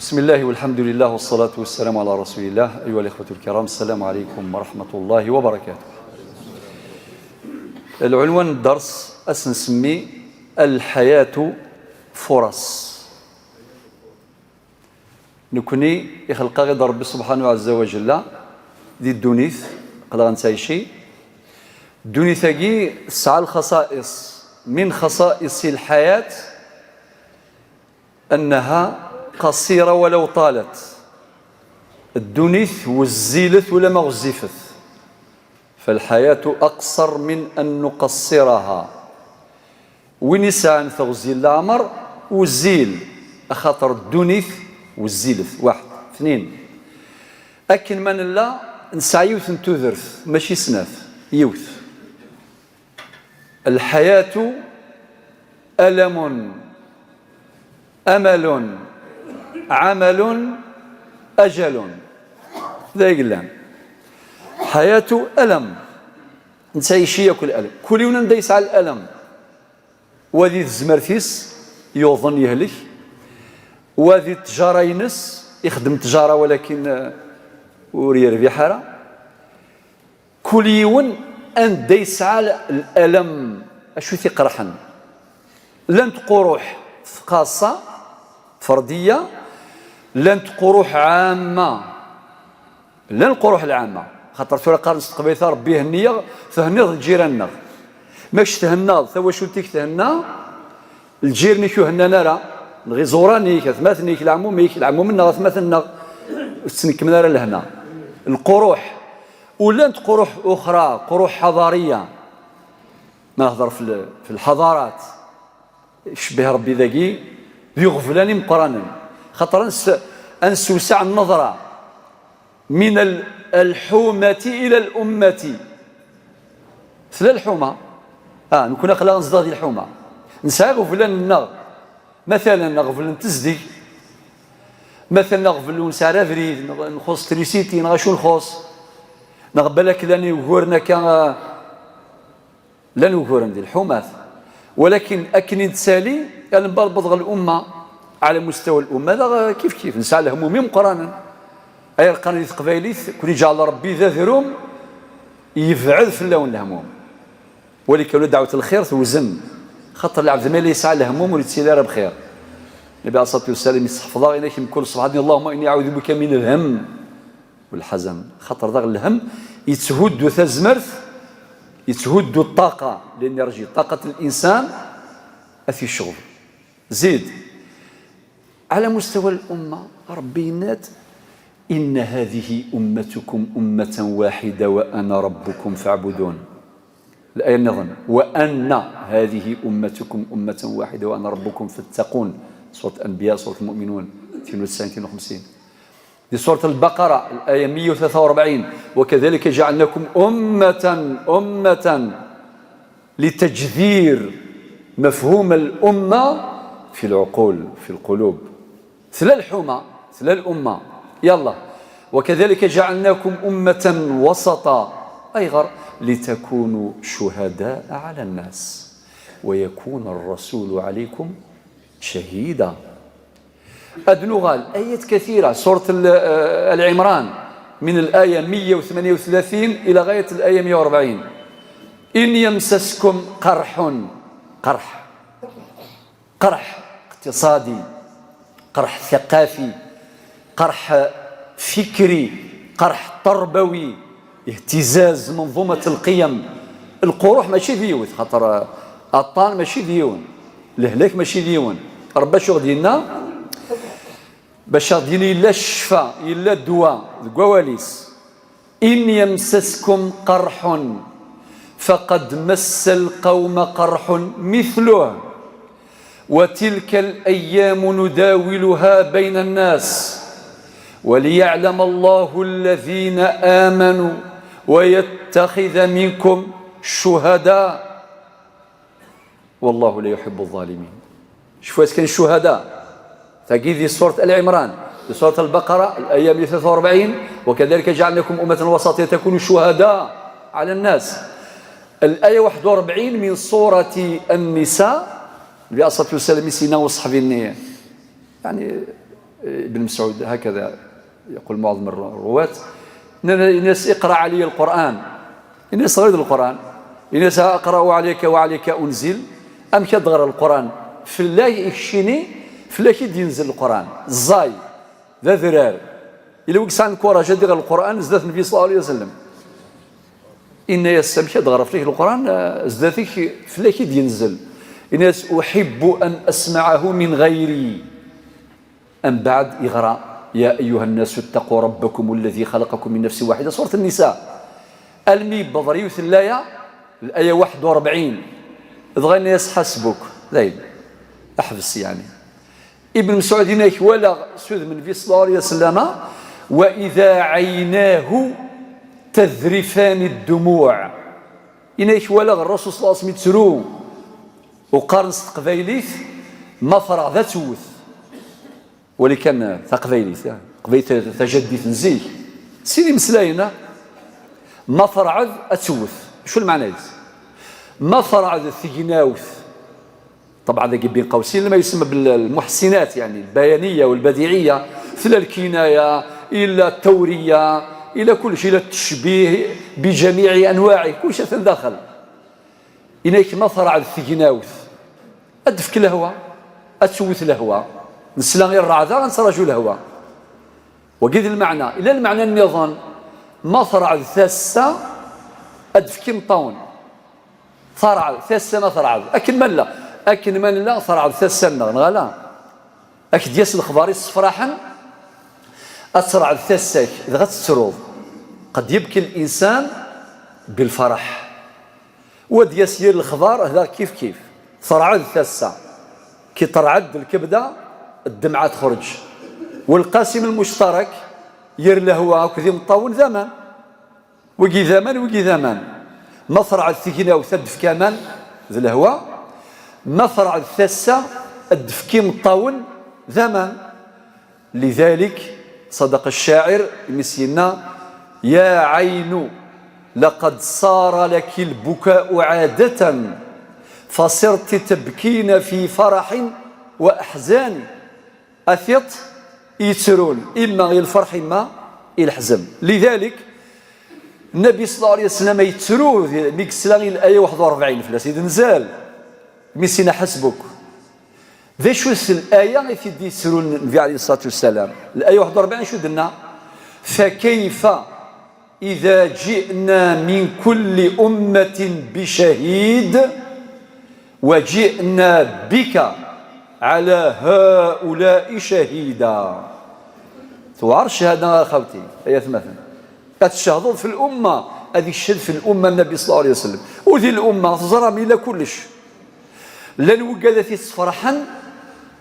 بسم الله والحمد لله والصلاة والسلام على رسول الله. أيها الإخوة الكرام، السلام عليكم ورحمة الله وبركاته. العنوان الدرس أسنسمي الحياة فرص. نكوني يخلق غير ربي سبحانه عز وجل دي الدونيث قدر نساي شيء دونيثاكي سعى الخصائص من خصائص الحياة أنها قصيرة ولو طالت. الدونيث والزيلث ولا ما غزيفث، فالحياة أقصر من أن نقصرها. وين يسعى تغزيل العمر والزيل أخاطر الدونيث والزيلث واحد اثنين. أكن من لا نسعى يوث نتوذرث ماشي سناف يوث. الحياة ألم أمل عمل أجل. ذا يقلان حياة ألم نساي شي ياكل ألم كل يوم نديس على الألم. وذي الزمرتيس يوظن يهلك، وذي التجارة ينس يخدم تجارة ولكن ورير في حارة. كل يوم نديس على الألم. أشو ثقرحا لن تقروح خاصة فردية، لن تقروح عامة، لن قروح العامة. خاطر سورة قارن استقبيثها ربي هنية فهنيض جيراننا ماكش تهناض ثوا شو تيك تهنا الجير نيكو هنا نرى نغي زوراني كثماثني العمومي العمومنا غثماثنا سنك من لهنا القروح. ولن قروح أخرى قروح حضارية نهضر في الحضارات شبه ربي ذاكي ذي غفلاني مقرانا. خاطر أنسوسع النظرة من الحومة إلى الأمة. سلا الحومة نكون خلا نصدق دي الحومة نسعى غفلان النغ مثلا نغفل تزدي مثلا نغفل ونسعى رافري نخص تريسيتي نغشو نخص نغبلك لاني وغورنا كان لن وغورنا دي الحومات. ولكن أكني نتسالي يعني نبضغ الأمة على مستوى الأمة لا كيف نسعى الهمومي مقرانا. أي القرن قبايليث كل جعل ربي ذا ذروم يفعل في اللون الهموم. ولكن دعوة الخير توزن خاطر العبد ما يسعى الهموم ويتسير بخير. النبي عليه الصلاة والسلام يصحف الله إليك من كل صباح اللهم إني أعوذ بك من الهم والحزن. خاطر ذا الهم يتهد ثزمرث يتهد الطاقة، لأن يرجي طاقة الإنسان في الشغل. زيد على مستوى الأمة ربي نات إن هذه أمتكم أمة واحدة وأنا ربكم فاعبدون. الآية النظم وأن هذه أمتكم أمة واحدة وأنا ربكم فاتقون. سورة الأنبياء سورة المؤمنون 259. في سورة البقرة الآية 143 وكذلك جعلناكم أمة لتجذير مفهوم الأمة في العقول في القلوب. ثلا الحومة ثلا الأمة يلا. وكذلك جعلناكم أمة وسطا أي غير لتكونوا شهداء على الناس ويكون الرسول عليكم شهيدا. أدنغال آيات كثيرة. سورة العمران من الآية 138 إلى غاية الآية 140 إن يمسسكم قرح اقتصادي، قرح ثقافي، قرح فكري، قرح تربوي، اهتزاز منظومة القيم. القروح ماشي ديوث خاطر أطان ماشي ديون، الهلاك ماشي ديون. ربا شو غدينا باش غديني إلا الشفاء إلا الدواء الكواليس. إن يمسسكم قرح فقد مس القوم قرح مثله وتلك الأيام نداولها بين الناس وليعلم الله الذين آمنوا ويتخذ منكم شهداء والله لا يحب الظالمين. شوفوا كان الشهداء تجي في سورة آل عمران في سورة البقرة الآية 143 وكذلك جعلناكم أمة وسطية تكونوا شهداء على الناس. الآية 41 من سورة النساء النبي عليه الصلاة والسلام سينا وصحبي يعني ابن مسعود هكذا يقول معظم الرواة، الناس اقرأ علي القرآن، الناس غير القرآن، الناس أقرأ عليك وعليك أنزل، أم كدغر القرآن في الله يكشيني في الله كي ينزل القرآن الزاي ذا ذرار إلا وكسان كورة جدير القرآن زدت النبي صلى الله عليه وسلم إن يسمح دغر فيه القرآن زدتك في الله كي ينزل الناس أحب أن أسمعه من غيري أم بعد إغراء يا أيها الناس اتقوا ربكم الذي خلقكم من نفس واحدة سورة النساء المي بضري وثلايا الآية 41 إذا الناس حسبك ذيل أحبس يعني ابن مسعود هناك ولا سود من النبي صلى الله عليه وسلم وإذا عيناه تذرفان الدموع هناك ولا الرسول صلى الله عليه وسلم يتسرو وقارن قبيليت ما فرع ذا توث ولي كان تقبيليت قبيلت تجدي تنزيه سيدي مسلاينا ما فرع أتوث شو المعنى هذا ما فرع الثجناوث طبعا ذا بين قوسين لما يسمى بالمحسنات يعني البيانية والبديعية مثل الكناية إلى التورية إلى كل شيء إلى التشبيه بجميع أنواعه كل شيء تدخل إنك ما فرع الثجناوث أدفك الهوى أتوث الهوى نسلا غير الرعدة غنسرجوا الهوى وقد المعنى إلى المعنى النظام ما فرع الثاسة أدفك مطون فرع ثاسة ما فرع أكن من لا أكن من لا فرع ثاسة نغلا أكد ياس الخبار الصفراحا أسرع الثاسة إذا غتستروض قد يبكي الإنسان بالفرح ود يسير الخبار هذا كيف فرع الثاسة كي ترعد الكبدة الدمعة تخرج والقاسم المشترك ير له كذي مطول زمان وقي زمان مفرع الثقيلة وثدف كمان ذي الهواء مفرع الثاسة الدفكي مطول زمان لذلك صدق الشاعر مسينا يا عين لقد صار لك البكاء عادة فصرت تبكين في فرح وأحزان أثيط يتسرون إما الفرح إما الحزن لذلك النبي صلى الله عليه وسلم يتسرو ديك السلاغي الآية 41 في سيد نزال مسينا حسبك ذي شو الآية اللي يتسرو النبي عليه الصلاة والسلام الآية 41 شو دلنا فكيف إذا جئنا من كل أمة بشهيد وجئنا بك على هؤلاء شهيدا توعرش هذا خوتي آية مثلا الشهادة في الأمة هذه الشهادة في الأمة النبي صلى الله عليه وسلم وذي الأمة تزرم إلى كلش لن وقدت فرحا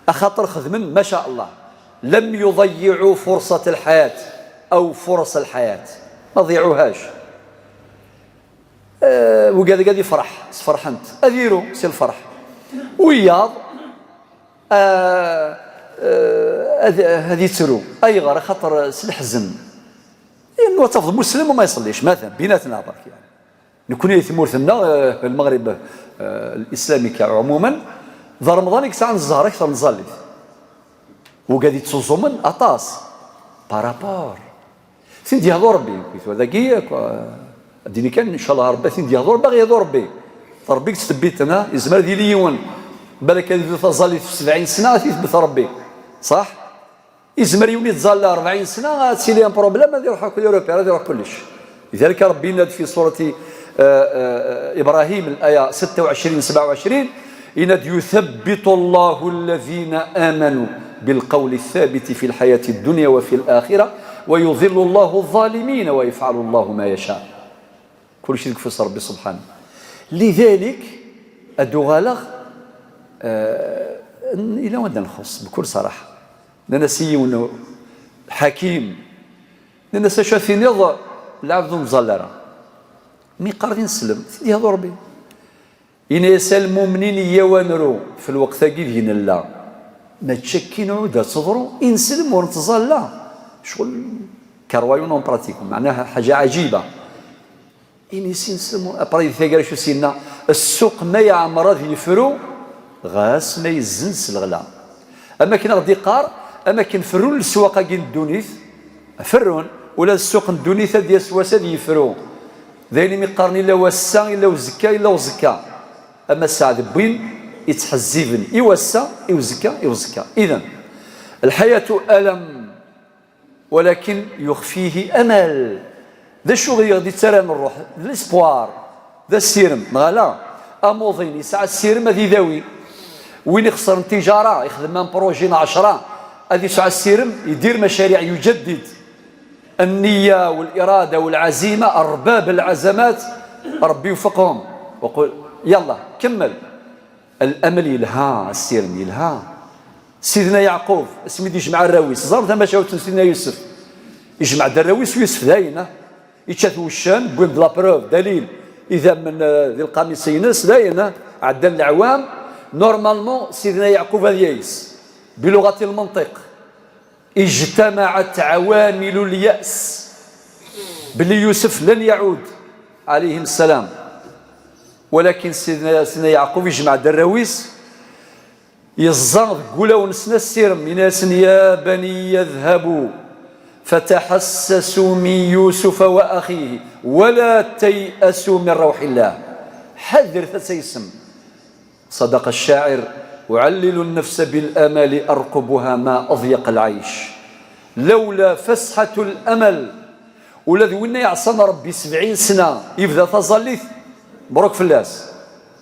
أخاطر خدما ما شاء الله لم يضيعوا فرصة الحياة أو فرص الحياة ما ضيعوهاش وقال قادي فرح فرحنت أديروا سي الفرح وياض هذه تسرو أي غير خاطر سلحزن إنه تفضل مسلم وما يصليش مثلا بيناتنا برك يعني نكون يثمورثنا المغرب الإسلامي عموما ذا رمضان يكسع الزهر أكثر نصلي وقاعد يتصومن أطاس بارابور سيدي يهضر ربي ذاكي الديني كان إن شاء الله ربي سيدي يهضر باغي يهضر ربي ربي تثبتنا يزمر دي ليون بالك هذه تصلي في 70 سنة تثبت ربي صح يزمر يوني تظل 40 سنة تسيلي ان بروبليم هذا يروح كل اوروبي هذا يروح كلش لذلك ربي ينادي في سورة إبراهيم الآية 26 27 ينادي يثبت الله الذين آمنوا بالقول الثابت في الحياة الدنيا وفي الآخرة ويضل الله الظالمين ويفعل الله ما يشاء كل شيء في ربي سبحانه لذلك الدغالغ إلى وين نخص بكل صراحة لأن سيون حكيم لأن سشافي نظر العبد مظلرة مي قاردين نسلم سيدي هذا ربي إن يسال المؤمنين يوانرو في الوقت كيف الله ما تشكين عودة تصدروا إنسلم ونتظلى شغل كروايون اون براتيكو معناها حاجة عجيبة إن يسلموا أبري ثقال شو سينا السوق ما يعمر يفرو غاس ما يزنس الغلا أما كنا غادي قار اما كنفرون للسواق كاين الدونيث فرون ولا السوق الدونيث ديال السواسه يفرو ذاين ميقارني لا وسا الا وزكا الا وزكا اما السعد بوين يتحزبن يوسا يوزكا يوزكا. اذا الحياه الم ولكن يخفيه امل. ذا شو غادي ترى من الروح الاسبوار ذا السيرم لا اموظين يسعى السيرم هذي ذوي وين يخسر التجاره يخدم من بروجين 10 هذه يسعى السيرم يدير مشاريع يجدد النيه والاراده والعزيمه ارباب العزمات ربي يوفقهم وقل يلا كمل. الامل يلها السيرم يلها. سيدنا يعقوب اسمي يجمع الراويس زرت ما شاوت سيدنا يوسف يجمع الراويس ويوسف داينه يتشاثوا الشان بوين بلا بروف دليل اذا من ذي القميصينس داينه عدى العوام نورمالمون سيدنا يعقوب هذا يايس بلغه المنطق اجتمعت عوامل الياس بلي يوسف لن يعود عليهم السلام ولكن سيدنا يعقوب يجمع الدراويس يزاض قولا ونسنا السيرم من يا بني يذهبوا فتحسسوا من يوسف واخيه ولا تيأسوا من روح الله. حذر فتيسم. صدق الشاعر أعلل النفس بالآمال أرقبها ما أضيق العيش لولا فسحة الأمل. ولذ وين يعصم ربي 70 سنة يبدا تظليث مبروك فلاس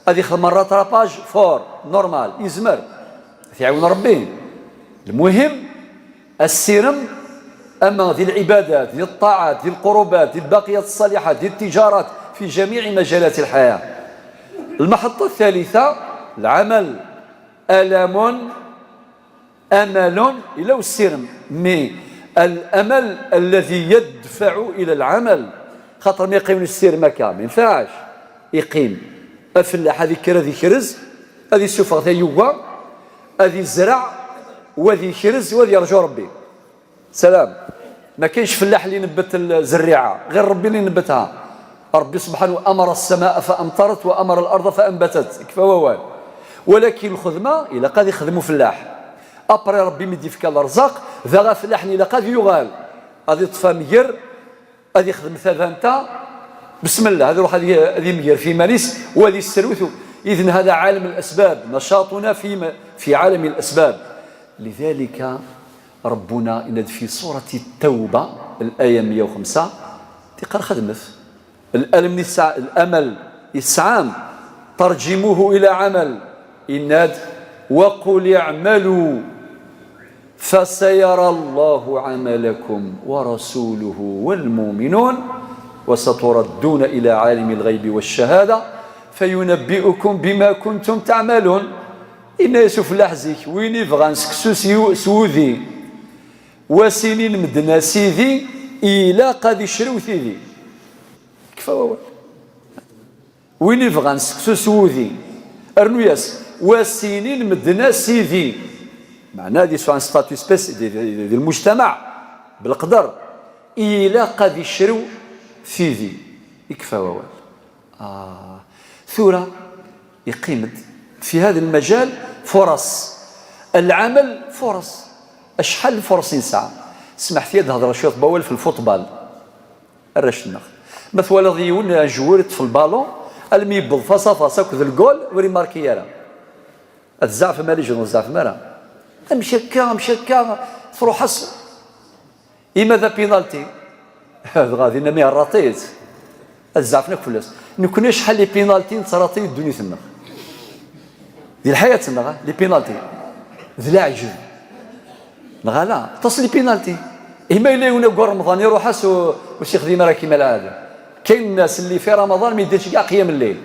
هذه مرات راباج فور نورمال يزمر يعاون ربي. المهم السيرم أما ذي العبادات ذي الطاعات ذي القربات ذي الباقيات الصالحات ذي التجارات في جميع مجالات الحياة. المحطة الثالثة العمل ألم أمل إلى السيرم مي الأمل الذي يدفع إلى العمل خاطر ما يقيم السير مكان ما ينفعش يقيم الفلاح هذه كرا ذي كرز هذه السفغ ذي يوا هذه الزرع وذي كرز وذي يرجو ربي سلام. ما كاينش فلاح اللي نبت الزريعه غير ربي اللي نبتها. ربي سبحانه امر السماء فامطرت وامر الارض فانبتت كفى ووال. ولكن الخدمه الا قاد يخدموا فلاح ابري ربي مدي فيك الرزاق ذا فلاح الا قاد يغال غادي يطفى مير غادي يخدم ثلاثه بسم الله هذه روح هذه مير في مارس وهذه السروث. اذن هذا عالم الاسباب نشاطنا في عالم الاسباب. لذلك ربنا إن في سورة التوبة الآية 105 تقرأ خدمة الأمل إسعام ترجموه إلى عمل إناد وقل اعملوا فسيرى الله عملكم ورسوله والمؤمنون وستردون إلى عالم الغيب والشهادة فينبئكم بما كنتم تعملون. إن يسوف لحزيك وين يبغى نسكسو سوذي وسنين مدنا سيدي إلا قد يشرو ثيدي كفا وين يبغى نسكسو سوذي أرنوياس وسنين مدنا سيدي معناه دي سوان ستاتيو سبيس دي المجتمع بالقدر إلا قد يشرو ثيدي يكفى ثورة يقيمد في هذا المجال فرص العمل فرص اشحال الفرص ينسعى. سمحت لي نهضر شويه طبول في الفوتبال الرش النخ مثلا ضيون جورت في البالون المي يبض فاصا فاصا كذا الجول وري ماركي يرا الزعف مالي جنو الزعف مرا مشكا تروح حس اما ذا بينالتي هذا غادي نمي الرطيت الزعف نكفلس نكون شحال لي بينالتي نتراطي الدنيا تما ديال الحياه تما لي بينالتي ذي العجل لا تصلي بينالتي إما إلا يونا كور رمضان يروح واش يخدم راه كيما العاده. كاين الناس اللي في رمضان ما يديرش كاع قيام الليل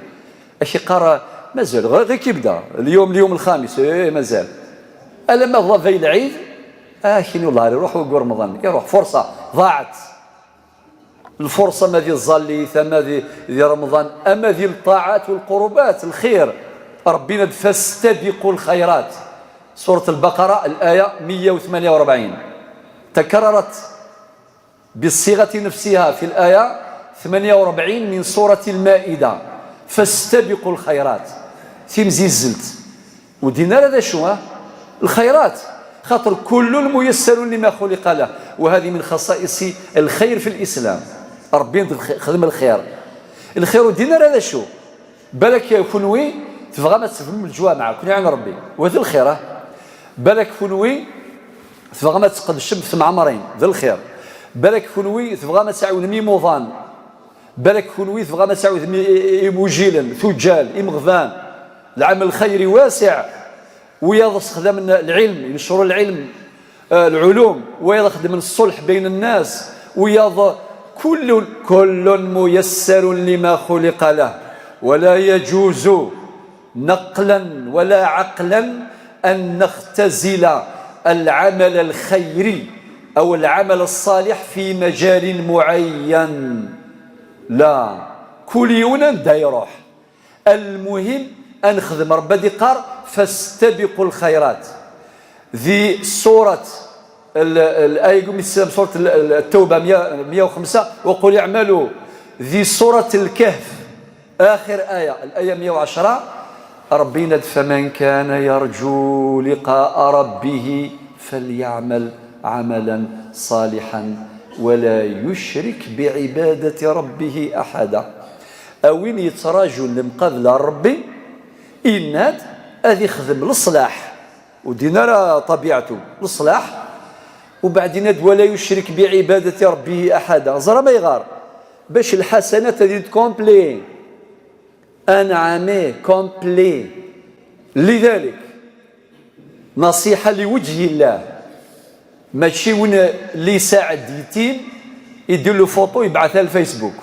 اش يقرا مازال غير كيبدا اليوم الخامس مازال الا ما ضا في العيد كاين والله يروح كور رمضان يروح فرصه ضاعت الفرصه ما ديال الظليثه ما ديال رمضان اما ديال الطاعات والقربات الخير ربنا فاستبقوا الخيرات سورة البقرة الآية 148 تكررت بالصيغة نفسها في الآية 48 من سورة المائدة فاستبقوا الخيرات تيمزي الزلت ودينا هذا شو الخيرات خاطر كل ميسر لما خلق له، وهذه من خصائص الخير في الإسلام. ربي خدم الخير. الخير دينا هذا شو بالك يكونوي تبغى ما تفهم الجوامع كل عن ربي وهذا الخير. بالك كونوي تبغى ما تقد الشب في معمرين ذا الخير. بالك كونوي تبغى ما تعاود ميموضان. بالك كونوي تبغى ما تعاود مجيلا ثجال إمغفان. العمل الخيري واسع، ويا خدم العلم ينشر العلم العلوم، ويا خدم الصلح بين الناس، ويا كل ميسر لما خلق له، ولا يجوز نقلا ولا عقلا أن نختزل العمل الخيري أو العمل الصالح في مجال معين. لا، كل يوم دا يروح. المهم أن نخدم. ربي قال فاستبقوا الخيرات. ذي سورة الآية سورة التوبة 105 وقل اعملوا. ذي سورة الكهف آخر آية الآية 110 ربنا فمن كان يرجو لقاء ربه فليعمل عملا صالحا ولا يشرك بعبادة ربه أحدا. أوين يتراجل لمقابل ربي إناد أذي يخدم الصلاح ودينا طبيعته الصلاح، وبعدين ولا يشرك بعبادة ربه أحدا. زرا ما يغار باش الحسنات هذه كومبلي أنعمي كومبلي. لذلك نصيحة لوجه الله، ماشي وين اللي يساعد يتيم يدير له فوطو يبعثها للفيسبوك.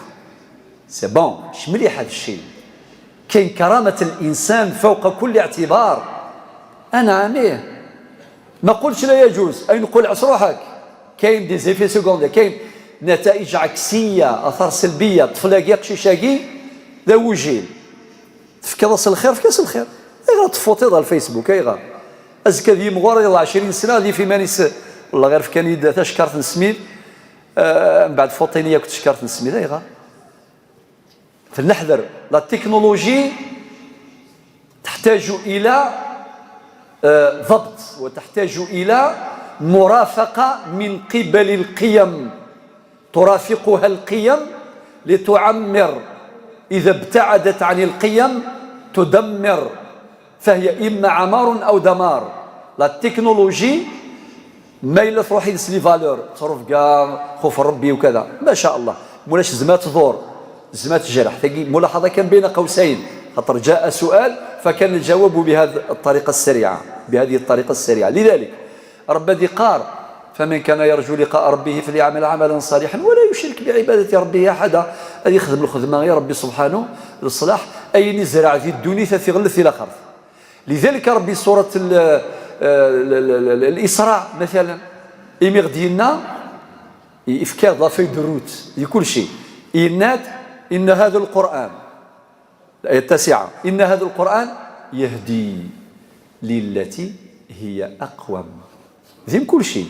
سي بون، مش مليح هذا الشيء. كاين كرامة الإنسان فوق كل اعتبار. أنا عاميه ما قلتش لا يجوز، أي نقول عس روحك. كاين دي زيفي سكوندير، كاين نتائج عكسية، أثار سلبية. طفلاكي قشيشاكي ذا وجيل تفكر الخير في كاس الخير يغير تفوتي على الفيسبوك يغير أزكى ذي مغار يلا 20 سنة ذي في مانيس والله غير في كان يدا تشكرت نسميد من بعد فوطينية كنت شكرت نسميد يغير. فلنحذر. لا تكنولوجي تحتاج إلى ضبط وتحتاج إلى مرافقة من قبل القيم، ترافقها القيم لتعمر. إذا ابتعدت عن القيم تدمر، فهي إما عمار أو دمار. لا تكنولوجي ما إلا تروحي لسلي فالور تصرف كاع خوف ربي وكذا ما شاء الله، مولاش زمات ضور زمات جرح. تجي ملاحظة كان بين قوسين، خاطر جاء سؤال فكان الجواب بهذه الطريقة السريعة، بهذه الطريقة السريعة. لذلك ربي قال فمن كان يرجو لقاء ربه فليعمل عملا صالحا ولا يشرك بعبادة ربه أحدا. هذه يخدم الخدمة يا ربي سبحانه للصلاح، أي نزرع في الدنيا في غلث إلى خرف. لذلك ربي سورة الإسراء مثلا إمغدينا إفكار ضافي دروت لكل شيء. إن هذا القرآن الآية 9 إن هذا القرآن يهدي للتي هي أقوم. ذي كل شيء.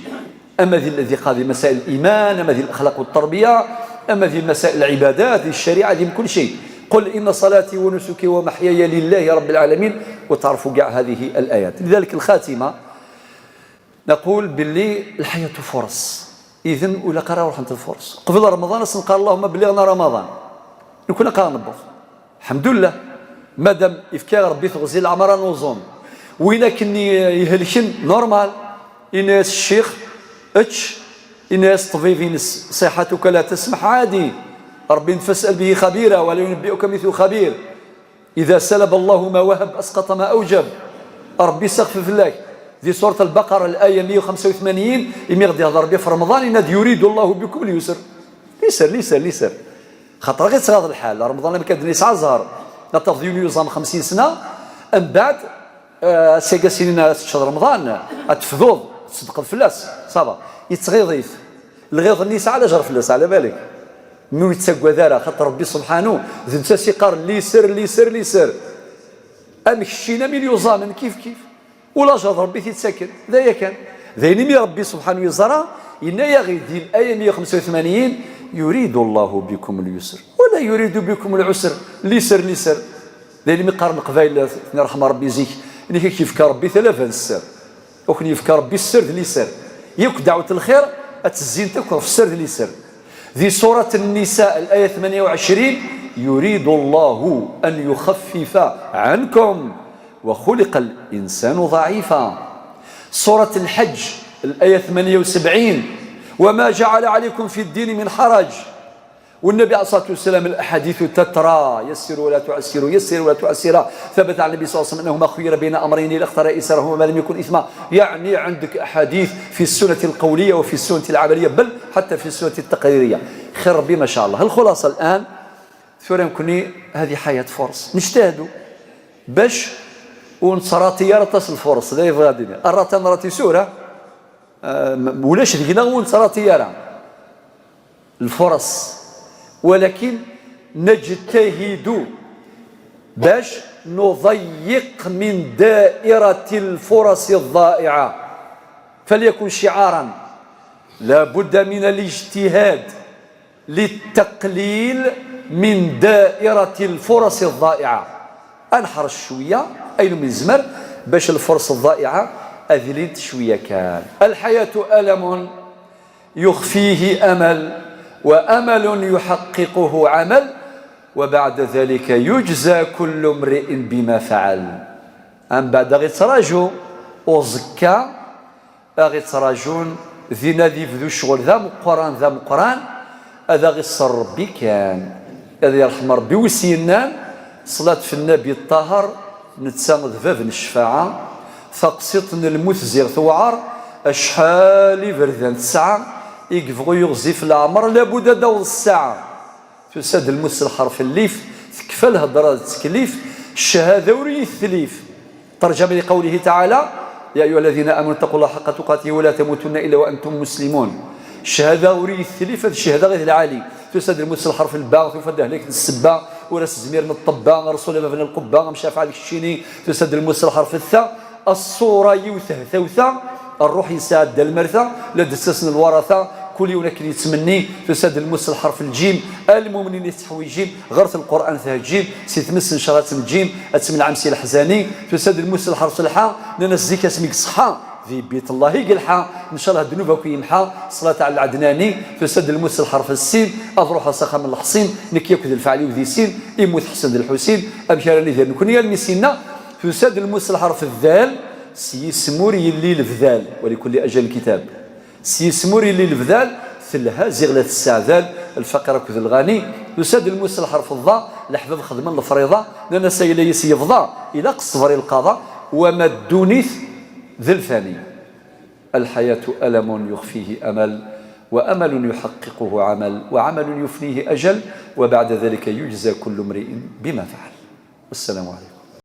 أما ذي الذي قاضي مسائل الإيمان، أما ذي الأخلاق والتربية، أما ذي مسائل العبادات، ذي الشريعة، ذي كل شيء. قل إن صلاتي ونسكي ومحياي لله رب العالمين. وتعرفوا كاع هذه الآيات. لذلك الخاتمة نقول باللي الحياة فرص. إذن ولا قرا روح أنت الفرص قبل رمضان قال اللهم بلغنا رمضان نكون قرا نبض الحمد لله. مادام إفكار ربي تغزي العمر نوزون وإلا كني يهلكن نورمال. إناس الشيخ إناس طبيب صحتك لا تسمح عادي. ربي فاسأل به خبيرا ولا ينبئك مثل خبير. إذا سلب الله ما وهب أسقط ما أوجب. ربي سخفف لك. ذي سورة البقرة الآية 185 يمغدي هذا ربي في رمضان إن يريد الله بكم اليسر. ليسر خاطر غير تصغر الحال. رمضان لما كان يسعى زهر نتفضي نظام 50 سنة من بعد سيقا سنين شهر رمضان أتفضوض تصدق الفلاس صافا يتغي ضيف الغيظ النساء على جرف الفلاس على بالك مو يتسقى ذارا. خاطر ربي سبحانه ذي سيقار ليسر أمشينا من يوزان كيف ولا جاد ربي تتسكن ذا كان ذيني من ربي سبحانه يزرع إن يغيدي الآية 185 يريد الله بكم اليسر ولا يريد بكم العسر. ليسر ذيني من قارن قبائل رحمة ربي زيك إنك كيف كربي ثلاثة السر وكن يفكر ربي السرد اللي سر ياك دعوة الخير أتزين تكون في السرد اللي سر. ذي سورة النساء الآية 28 يريد الله أن يخفف عنكم وخلق الإنسان ضعيفا. سورة الحج الآية 78 وما جعل عليكم في الدين من حرج. والنبي عليه الصلاة والسلام الأحاديث تترى يسروا ولا تعسروا يسروا ولا تعسرا. ثبت عن النبي صلى الله عليه وسلم أنه ما خير بين أمرين إلا اختار أيسرهما ما لم يكن إثما. يعني عندك أحاديث في السنة القولية وفي السنة العملية بل حتى في السنة التقريرية. خير ربي ما شاء الله. الخلاصة الآن ثورة يمكن هذه حياة فرص نجتهدوا باش ونصراتي رتصل فرص لا يبغى الدنيا الراتان راتي سورة ولاش دينا ونصراتي الفرص ولكن نجتهد باش نضيق من دائرة الفرص الضائعة. فليكن شعارا لا بد من الاجتهاد للتقليل من دائرة الفرص الضائعة. انحرش شوية أين من الزمر باش الفرص الضائعة أذلت شوية. كان الحياة ألم يخفيه أمل وأمل يحققه عمل وبعد ذلك يجزى كل امرئ بما فعل. أم بعد غيتراجو وزكا غيتراجون ذينا ذي ذو الشغل ذا مقران ذا مقران هذا غيصر ربي كان هذا يرحم ربي وسينان صلاة في النبي الطاهر نتسامد فاف الشفاعة فقسطن المثزر ثوعر أشحال بردان تسعة يقفغو يغزي في العمر لابد دور الساعة تساد المس الحرف الليف تكفى الهضرة التكليف الشهادة وري الثليف. ترجمة لقوله تعالى يا أيها الذين آمنوا اتقوا الله حق تقاته ولا تموتن إلا وأنتم مسلمون. الشهادة وري الثليف هذه الشهادة غير العالي تساد المس الحرف الباء تفده لك السبا وراس زمير من الطبا رسول الله بن القبا مشافع عليك الشيني تساد المس الحرف الثاء الصورة يوثه ثوثة الروح يساد المرثى لا دسسن الورثة كل يوم كي يتمني تساد المس الحرف الجيم المؤمنين يتحوي جيم غرث القرآن ثها جيم سيتمس نشرات الجيم اسم العمسي الحزاني تساد المس الحرف الحاء ننزيك اسمك صحا في بيت الله يقلحا ان شاء الله ذنوبك يمحى صلاة على العدناني تساد المس الحرف السين اضروح سخا من الحصين نكيك ذي الفعلي وذي سين يموت حسن ذي الحسين ابشرني ذي نكون يا المسينا تساد المس الحرف الذال سيسموري اللي الفذال ولكل أجل كتاب سيسموري اللي الفذال ثلها زغلة السعذال الفقير كذ الغني يساد المس الحرف الضاء لحباب خدمة الفريضة لأن سيلي يفضى إلى قصفر القضاء وما الدونيث ذي الفاني. الحياة ألم يخفيه أمل وأمل يحققه عمل وعمل يفنيه أجل وبعد ذلك يجزى كل امرئ بما فعل. والسلام عليكم.